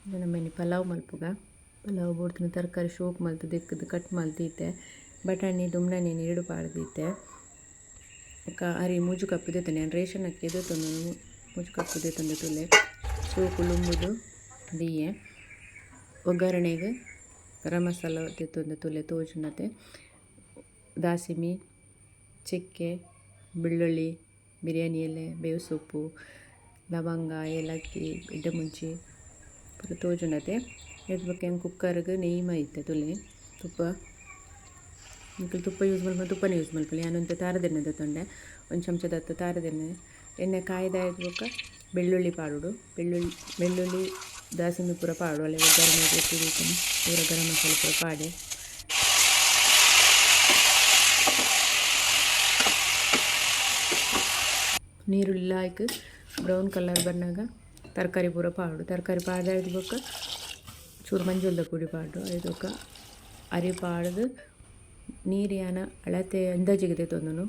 ನಮ್ಮನೆ ಪಲಾವ್ ಮಲ್ಪುಗ ಪಲಾವ್ ಬೋಡ್ತಿನ ತರಕಾರಿ ಶೋಕ್ ಮಲ್ತು ದಿಕ್ಕದು ಕಟ್ ಮಲ್ತೈತೆ ಬಟಾಣಿ ದುಮ್ನಣ್ಣಿ ನೀರು ಪಾಡ್ದೈತೆ ಅರಿ ಮೂಜು ಕಪ್ಪು ದೇತಾನೆ ನಾನು ರೇಷನ್ ಅಕ್ಕಿ ತಂದು ಮೂಜು ಕಪ್ಪು ದೇತಂದು ತುಲೆ ಶೋಕು ಲುಂಬುದು ದಿಯೆ ಒಗ್ಗರಣೆಗೆ ಗರಂ ಮಸಾಲ ತೆತ್ತೊಂದು ತುಲೆ ತೋಜುನತೆ ದಾಸಿಮಿ ಚಕ್ಕೆ ಬೆಳ್ಳುಳ್ಳಿ ಬಿರಿಯಾನಿ ಎಲೆ ಬೇವು ಸೊಪ್ಪು ಲವಂಗ ಏಲಕ್ಕಿ ಗಿಡ್ಡ ಮುಂಚಿ ಪೂರ ತೋಜುನತೆ ಇದ್ರ ಬಗ್ಗೆ ಕುಕ್ಕರ್ಗೆ ನೆಯ್ಯಿ ಮೈತೆ ತುಲೆ ತುಪ್ಪ ಮಕ್ಕಳು ತುಪ್ಪ ಯೂಸ್ ಮಾಡ್ಕೊಂಡು ತುಪ್ಪನೇ ಯೂಸ್ ಮಾಡ್ಕೊಳ್ಳಿ ನಾನೊಂದು ತಾರದೆಣ್ಣೆ ತೊಂಡೆ ಒಂದು ಚಮಚದ ಹತ್ತು ತಾರದೆಣ್ಣೆ ಎಣ್ಣೆ ಕಾಯ್ದಾಯ್ಬೇಕು ಬೆಳ್ಳುಳ್ಳಿ ಪಾಡುಡು ಬೆಳ್ಳುಳ್ಳಿ ದಾಸಿಮಿ ಪೂರ ಪಾಡು ಅಲ್ಲೇ ಒಗ್ಗರಣೆ ಗೊತ್ತಿರ್ತಾನೆ ಪೂರ ಗರಂ ಮಸಾಲೆ ಪೂರ ಪಾಡೆ ನೀರುಳ್ಳಿ ಹಾಕಿ ಬ್ರೌನ್ ಕಲರ್ ಬಂದಾಗ ತರಕಾರಿ ಪೂರ ಪಾಡು ತರಕಾರಿ ಪಾಡ್ದಾಯ್ಬೇಕು ಚೂರು ಮಂಜುಲ್ದ ಪುಡಿ ಪಾಡು ಇದಕ್ಕೆ ಅರಿ ಪಾಡ್ದು ನೀರು ಯಾನ ಅಳತೆ ಅಂದಾಜಿಗೆ ತೊಂದನು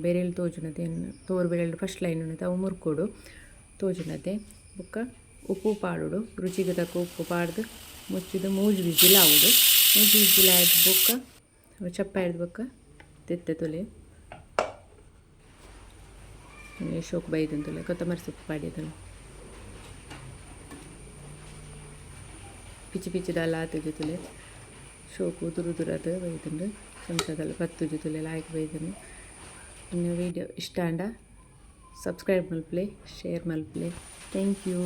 ಬೆರೆಯಲ್ಲಿ ತೋಜುನತೆ ತೋರು ಬೆರೆಯಲ್ಲಿ ಫಸ್ಟ್ ಲೈನ್ ಅವು ಮುರ್ಕೊಡು ತೋಜುನತೆ ಬೊಕ್ಕ ಉಪ್ಪು ಪಾಡುಡು ರುಚಿಗೆ ತಕ್ಕ ಉಪ್ಪು ಪಾಡ್ದು ಮುಚ್ಚಿದು ಮೂಜು ವಿಜಿಲ್ ಆವುಡು ಮೂಜು ವಿಜಿಲ್ ಆಯ್ದು ಬೊಕ್ಕ ಚಪ್ಪ ಹಿಡ್ದು ಬೊಕ್ಕ ತೆತ್ತೆ ತೊಲೆ ಶೋಕ್ ಬೈದಂತಲೆ ಕೊತ್ತಂಬರಿ ಸೊಪ್ಪು ಪಾಡಿದನು ಪಿಚ್ಚಿ ಪಿಚ್ಚಿದಲ್ಲ ಆತುಜು ತುಲೆ ಶೋಕು ದುರದು ಬೈದಂಡು ಚಮಚದಲ್ಲಿ 10 ತುಲೆ ಲಾಯ್ಕ್ ಬೈದನು ಇನ್ನು ವೀಡಿಯೋ ಇಷ್ಟ ಅಂಡ ಸಬ್ಸ್ಕ್ರೈಬ್ ಮಲ್ಪಲೆ ಶೇರ್ ಮಲ್ಪಲೆ ಥ್ಯಾಂಕ್ ಯು.